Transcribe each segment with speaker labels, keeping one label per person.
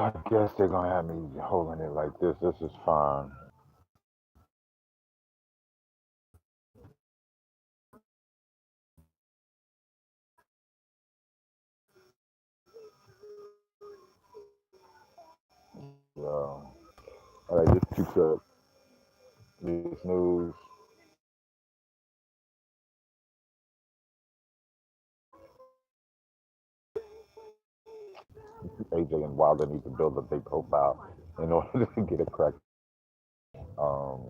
Speaker 1: I guess they're gonna have me holding it like this. This is fine. So, all right, just keep up this news. AJ and Wilder need to build a big profile in order to get a crack. Um,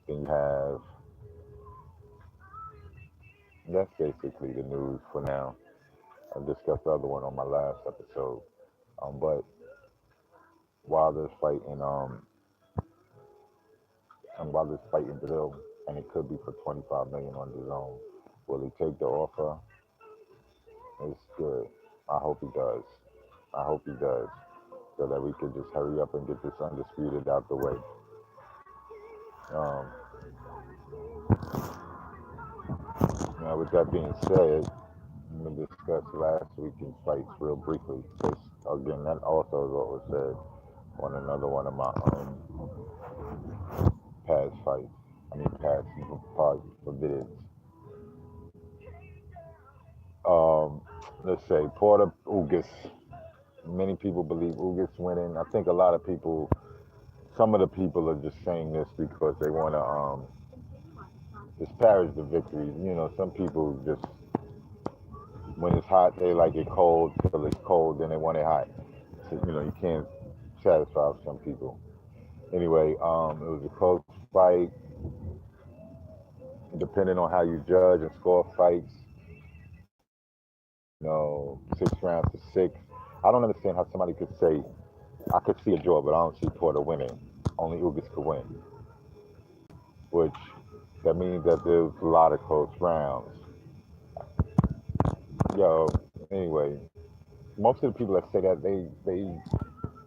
Speaker 1: then you have that's basically the news for now. I discussed the other one on my last episode. But Wilder's fighting and Wilder's fighting Brazil, and it could be for 25 million on his own. Will he take the offer? It's good. I hope he does. I hope he does, so that we could just hurry up and get this undisputed out the way. Um, Now, with that being said, I'm gonna discuss last weekend's fights real briefly. Because again, that also is what was said on another one of my past fights. I mean, past part forbidden. Um, let's say Porter Ugas. Many people believe Ugas winning. I think a lot of people, some of the people are just saying this because they want to disparage the victory. You know, some people just when it's hot, they like it cold till it's cold, then they want it hot. So, you know, you can't satisfy some people. Anyway, it was a close fight. Depending on how you judge and score fights, you know, 6 rounds to 6. I don't understand how somebody could say, I could see a draw, but I don't see Porter winning. Only Ugas could win, which that means that there's a lot of close rounds. Yo, anyway, most of the people that say that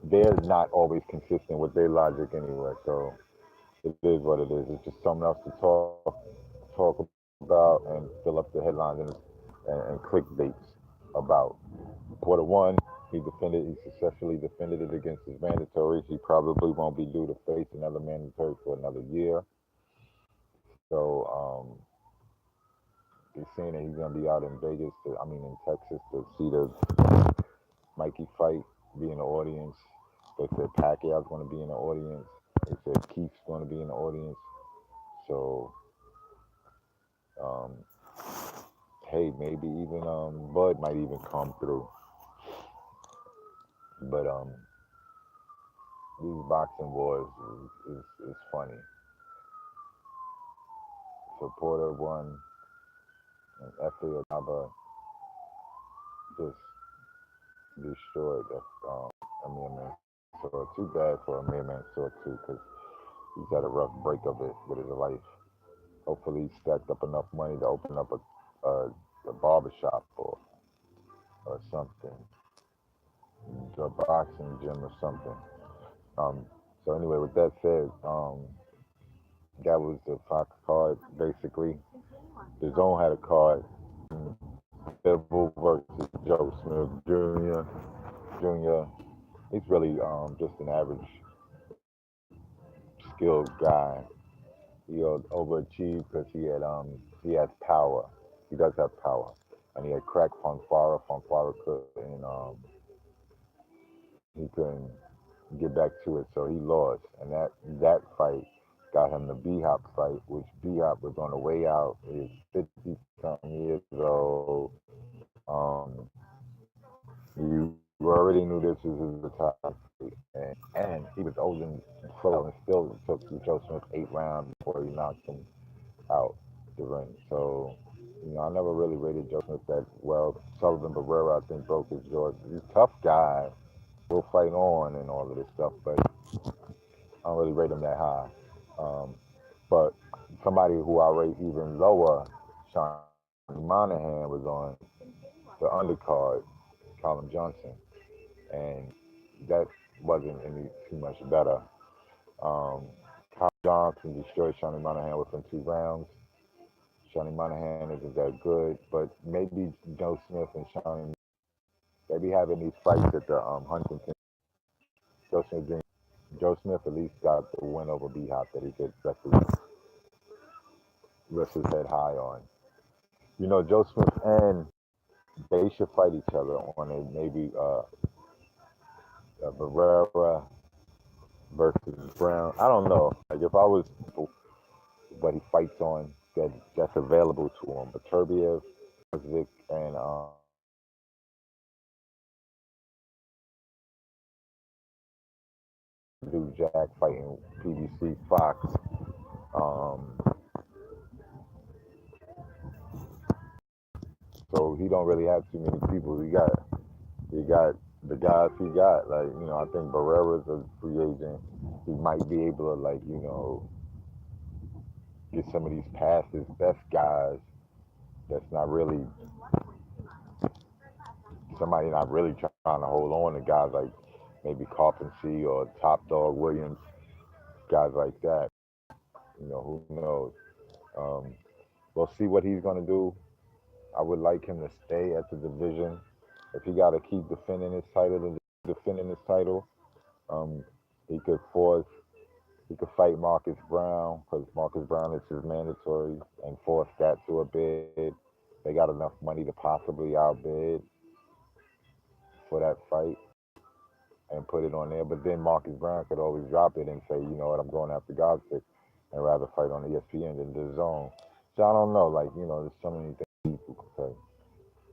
Speaker 1: they're not always consistent with their logic anyway. So it is what it is. It's just something else to talk about and fill up the headlines and clickbaits about. Porter won. He successfully defended it against his mandatories. He probably won't be due to face another mandatory for another year. So he's saying that he's gonna be out in Vegas, in Texas, to see the Mikey fight, be in the audience. They said Pacquiao's gonna be in the audience. They said Keith's gonna be in the audience. So um, hey, maybe even Bud might even come through. But these boxing wars is funny. So Porter won, and Efe Onaba just destroyed Amir Mansour. Too bad for Amir Mansour too, because he's had a rough break of it with his life. Hopefully, he stacked up enough money to open up a barber shop or something, a boxing gym or something. Um, so anyway, with that said, that was the Fox card basically. The Zone had a card. Devil versus Joe Smith Jr. Jr. He's really just an average skilled guy. He overachieved because he has power. He does have power, and he had cracked Fonfara. Fonfara he couldn't get back to it, so he lost. And that fight got him the B Hop fight, which B Hop was on the way out. He's 50 something years old. Um, you already knew this was a top fight, and he was old and slow, and still took Joe Smith 8 rounds before he knocked him out the ring. So, I never really rated Joe Smith that well. Sullivan Barrera, I think, broke his jaw. He's a tough guy. Will fight on and all of this stuff, but I don't really rate him that high. Um, but somebody who I rate even lower, Sean Monahan, was on the undercard, Colin Johnson, and that wasn't any too much better. Um, Colin Johnson destroyed Shawnee Monahan within 2 rounds. Shawnee Monahan isn't that good, but maybe Joe Smith and Shawnee They be having these fights at the Huntington. Joe Smith, Joe Smith at least got the win over B Hop that he could rest his head high on. You know, Joe Smith and they should fight each other on a maybe a Barrera versus Brown. I don't know. Like if I was what he fights on that's available to him, but Turbiev, Vic, and do Jack fighting PBC Fox. Um, so he don't really have too many people. He got the guys he got. Like I think Barrera's a free agent. He might be able to get some of these past his best guys. That's not really somebody not really trying to hold on to guys like maybe Carpentry or Top Dog Williams, guys like that. Who knows? Um, we'll see what he's gonna do. I would like him to stay at the division. If he got to keep defending his title, um, he could force, he could fight Marcus Brown because Marcus Brown is his mandatory and force that to a bid. They got enough money to possibly outbid for that fight and put it on there. But then Marcus Brown could always drop it and say, you know what, I'm going after Godstick and rather fight on ESPN than the zone. So I don't know. There's so many things people could say.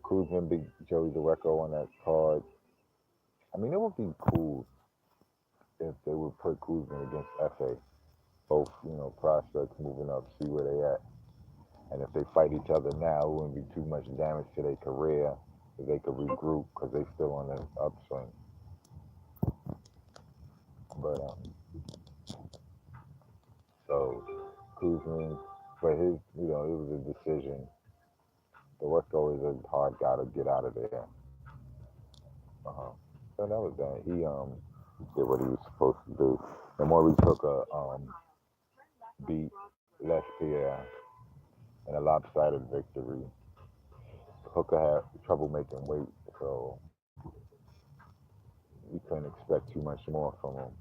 Speaker 1: Kuzman beat Joey DeRecco on that card. I mean, it would be cool if they would put Kuzman against FA. Both, prospects moving up, see where they at. And if they fight each other now, it wouldn't be too much damage to their career if they could regroup because they still on the upswing. But so Kuzman, but it was a decision. DeRecco is a hard guy to get out of there. Uh-huh. So that was that. He did what he was supposed to do. And Maurice Hooker beat Les Pierre in a lopsided victory. Hooker had trouble making weight, so you couldn't expect too much more from him.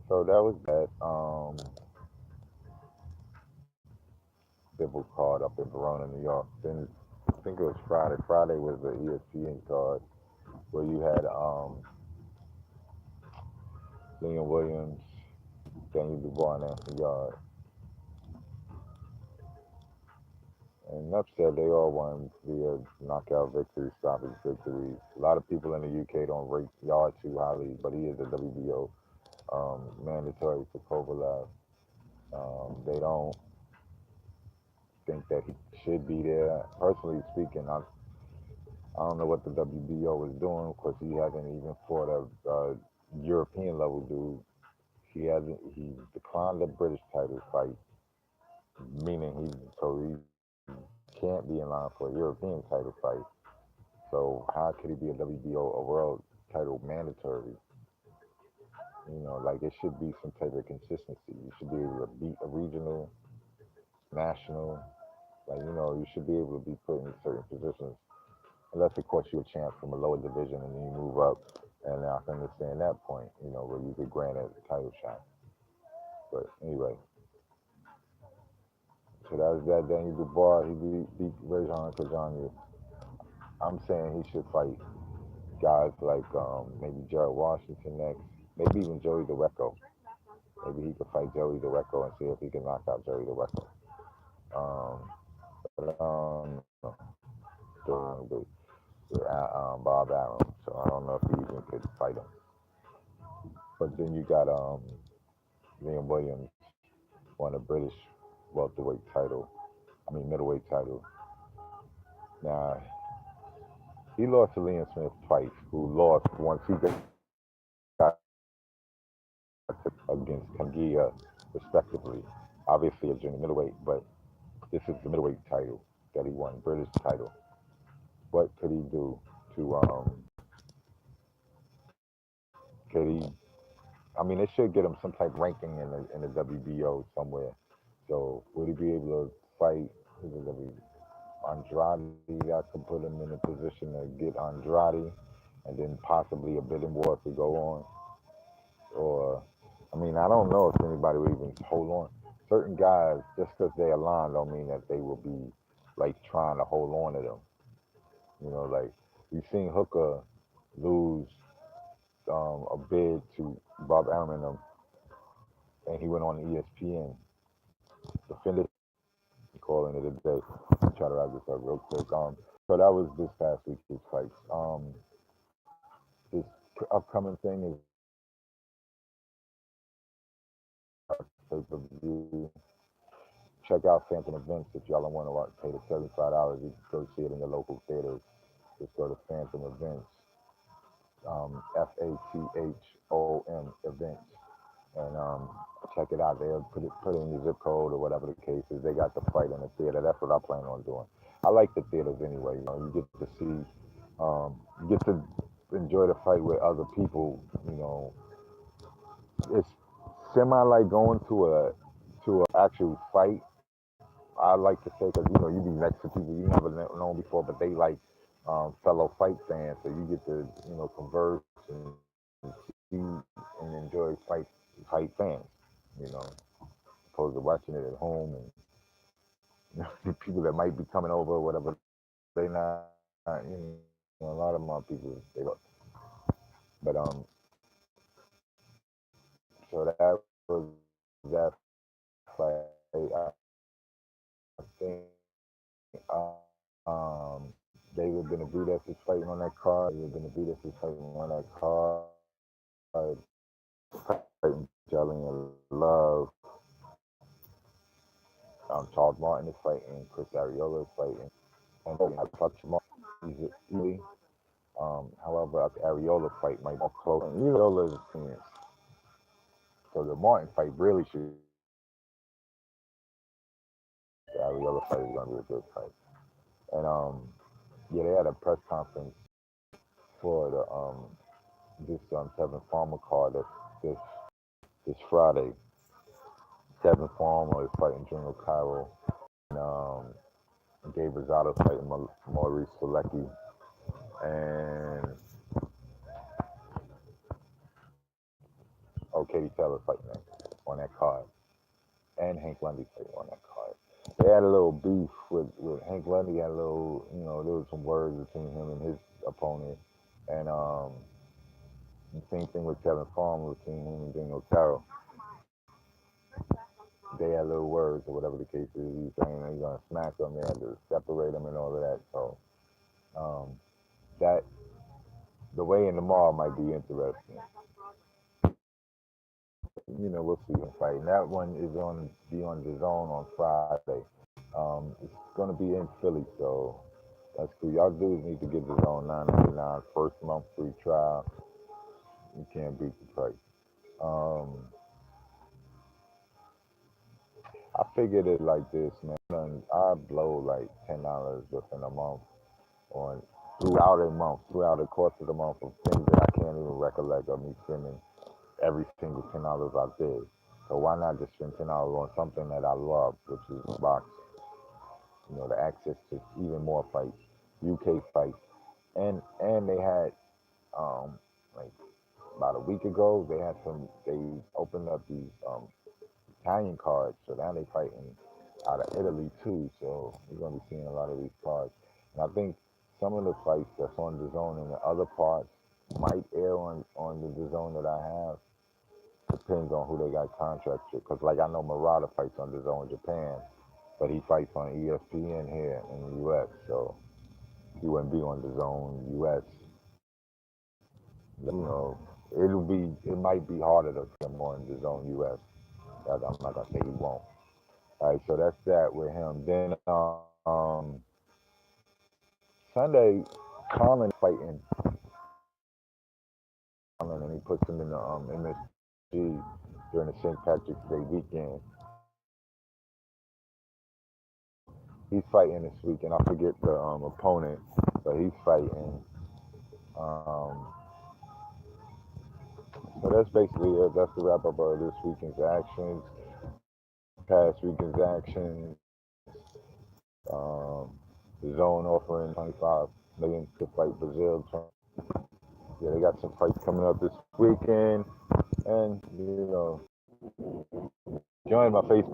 Speaker 1: So that was that. Civil card up in Verona, New York. Then I think it was Friday. Friday was the ESPN card where you had Liam Williams, Daniel Dubois, and Anthony Yard. And enough said, they all won via knockout victories, stoppage victories. A lot of people in the UK don't rate Yard too highly, but he is a WBO mandatory for Kovalev. They don't think that he should be there. Personally speaking, I don't know what the WBO is doing because he hasn't even fought a European level dude. He declined the British title fight, meaning he can't be in line for a European title fight. So how could he be a WBO or world title mandatory? It should be some type of consistency. You should be able to beat a regional, national. You should be able to be put in certain positions. Unless, of course, you're a champ from a lower division and then you move up. And I can understand that point, where you could grant a title shot. But anyway, so that was that. Daniel Dubois, he beat Rajon Kajanya. I'm saying he should fight guys like maybe Jared Washington next, maybe even Joey DeRecco. Maybe he could fight Joey DeRecco and see if he can knock out Joey DeRecco. But I don't know. Bob Arum, so I don't know if he even could fight him. But then you got Liam Williams won a British welterweight title. Middleweight title. Now he lost to Liam Smith twice, who lost once he got against Tanguia, respectively. Obviously a junior middleweight, but this is the middleweight title that he won, British title. What could he do to could he it should get him some type of ranking in the WBO somewhere. So would he be able to fight Andrade, that could put him in a position to get Andrade, and then possibly a bidding war could go on. Or, I mean, I don't know if anybody would even hold on. Certain guys, just because they align, don't mean that they will be like trying to hold on to them. You know, like we've seen Hooker lose a bid to Bob Arum and them, and he went on ESPN, defended, calling it a day. Try to wrap this up real quick. So that was this past week's fights. This upcoming thing is pay-per-view. Check out Phantom Events if y'all don't want to pay the $75. You can go see it in your local theaters. Just go to Phantom Events, FATHOM events, and check it out. They'll put it in your zip code or whatever the case is. They got the fight in the theater. That's what I plan on doing. I like the theaters anyway. You know, you get to see, you get to enjoy the fight with other people. You know, it's semi like going to a actual fight. I like to say because you know you be next to people you never known before, but they like fellow fight fans, so you get to converse and see and enjoy fight fans. You know, opposed to watching it at home and people that might be coming over or whatever. They not a lot of my people they don't. But so that was that fight. I think David Benavidez is fighting on that card. David Benavidez is fighting on that card. Fighting Jelly and Love. Charles Martin is fighting. Chris Ariola is fighting. And I fucked Martin easily. However, the Ariola fight might be more close. And Ariola is a so the Martin fight really should. The Ariola fight is gonna be a good fight. And yeah, they had a press conference for the this Tevin Farmer card this Friday. Tevin Farmer is fighting Junior Cairo, and Gabe Rosado fighting Maurice Selecki, and Katie Taylor fighting on that card, and Hank Lundy fighting on that card. They had a little beef with Hank Lundy. Had a little, there was some words between him and his opponent, and the same thing with Kevin Farmer between him and Daniel Carroll. They had little words or whatever the case is. He's saying he's gonna smack them. They had to separate them and all of that. So that the way in tomorrow might be interesting. We'll see him fighting. That one is on be on DAZN on Friday. It's gonna be in Philly, so that's cool. Y'all dudes need to get DAZN $9.99 first month free trial. You can't beat the price. I figured it like this, man. I blow like $10 within a month on throughout the course of the month of things that I can't even recollect of me spending every single $10 I did. So why not just spend $10 on something that I love, which is boxing? The access to even more fights, UK fights, and they had like about a week ago they opened up these Italian cards, so now they fighting out of Italy too. So we're gonna be seeing a lot of these cards, and I think some of the fights that's on the zone and the other parts might air on the zone that I have. Depends on who they got contracts with. Because, like, I know Murata fights on the zone in Japan, but he fights on ESPN here in the U.S., so he wouldn't be on the zone U.S. It might be harder to get him on the zone U.S. I'm not going to say he won't. All right, so that's that with him. Then Sunday, Colin fighting. And he puts him in the MSG during the St. Patrick's Day weekend. He's fighting this week, and I forget the opponent, but he's fighting. So that's basically it. That's the wrap up of this weekend's actions, past weekend's actions. DAZN offering 25 million to fight Brazil. Yeah, they got some fights coming up this weekend, and join my Facebook